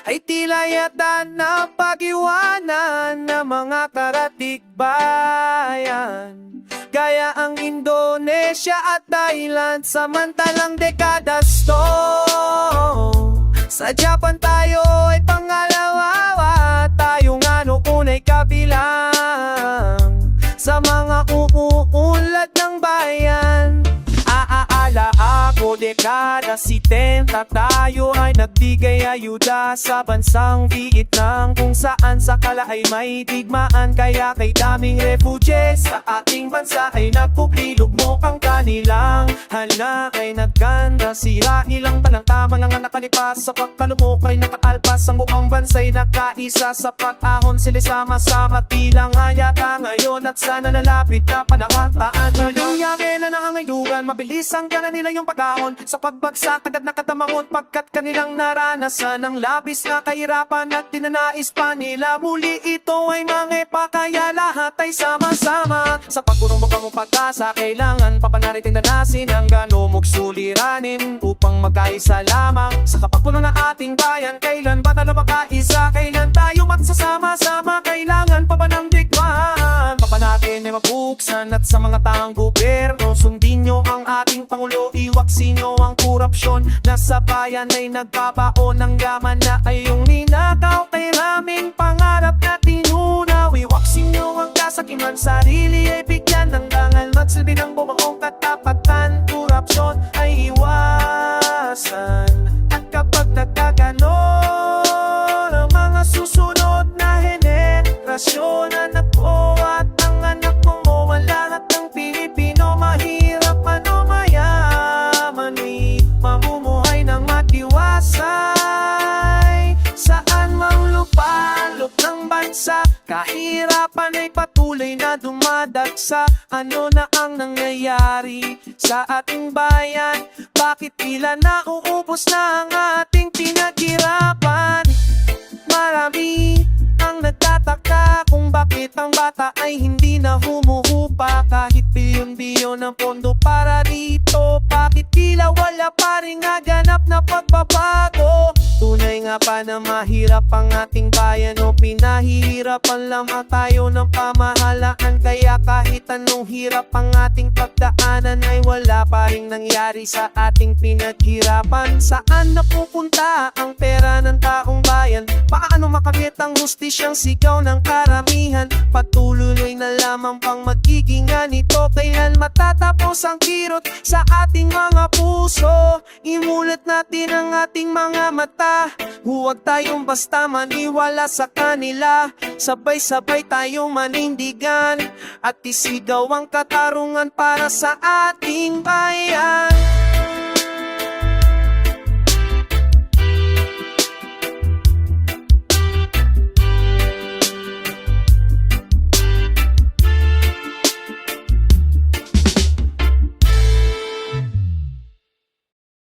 ay tila yata na pag-iwanan ng mga karatikbayan. Gaya ang Indonesia at Thailand, samantalang dekadas to. Sa Japan tayo ay pangalawa, tayo nga noon ay kabilang sa mga uuunlad ng bayan. Aala ako dekada 70, tayo ay nagbigay ayuda sa bansang Vietnam, kung saan sakala ay may digmaan, kaya kay daming refugees sa ating bansa ay nagpupilog mo ang kanilang hala ay nagkanda sila. Ilang talang tama lang ang nakalipas sa pagkalumok ay nakaalpas, ang buong bansa'y nakaisa sa pag-ahon, sila sama-sama tilang hayata ngayon at sana lalapit na panakantaan. Nangyari na nangangaydugan, mabilis ang gana nila yung pag-ahon sa pagbagsak, agad nakatamangon pagkat kanilang naranasan ang labis na kahirapan at tinanais pa nila. Muli ito ay mangepa, kaya lahat ay sama-sama sa pagpunong mukhang pag-asa. Kailangan papanariting danasin hanggang lumog suliranin upang magkaisa lamang sa kapagpunan ng ating bayan. Kailan ba tayo magkaisa? Kailan tayo magsasama-sama? Kailangan pa ba ng digmaan? Pa natin ay mabuksan at sa mga taong gobyerno, sundin nyo ang ating Pangulo, iwaksin nyo ang korupsyon na sa bayan ay nagbabaon ng yaman na ay yung ninakaw. Kay raming pangarap na tinunaw, iwaksin nyo ang kasakiman, sarili ay bigyan ng dangal, magsilbi ng bumaong katapatan. Korupsyon ay iwasan at kapag nagkaganon, ang mga susunod na henerasyon, anak ko at ang anak mo, ang lahat ng Pilipino, mahirap man o mayaman, mamumuhay ng matiwasay. Saan mang lupalop ng bansa, kahirapan ay patuloy na dumadagsa. Ano na ang nangyayari sa ating bayan? Bakit tila nauubos na ang ating pinaghirapan? Marami ang nagtataka kung bakit ang bata ay hindi na humuhupa, kahit bilyon-bilyon ng pondo para dito. Bakit tila wala pa rin naganap na pagbabago? Tunay nga pa na mahirap ang ating bayan, o pinahihirapan lamang tayo ng pamahalaan. Kaya kahit anong hirap ang ating pagdaanan ay wala pa rin nangyari sa ating pinaghirapan. Saan napupunta ang pera ng taong bayan? Paano makamit ang hustisyang sigaw ng karamihan? Patuloy na lamang pang magiging ganito. Kailan matatapos ang kirot sa ating mga puso? Imulat natin ang ating mga mata, huwag tayong basta maniwala sa kanila. Sabay-sabay tayong manindigan at isigaw ang katarungan para sa ating bayan.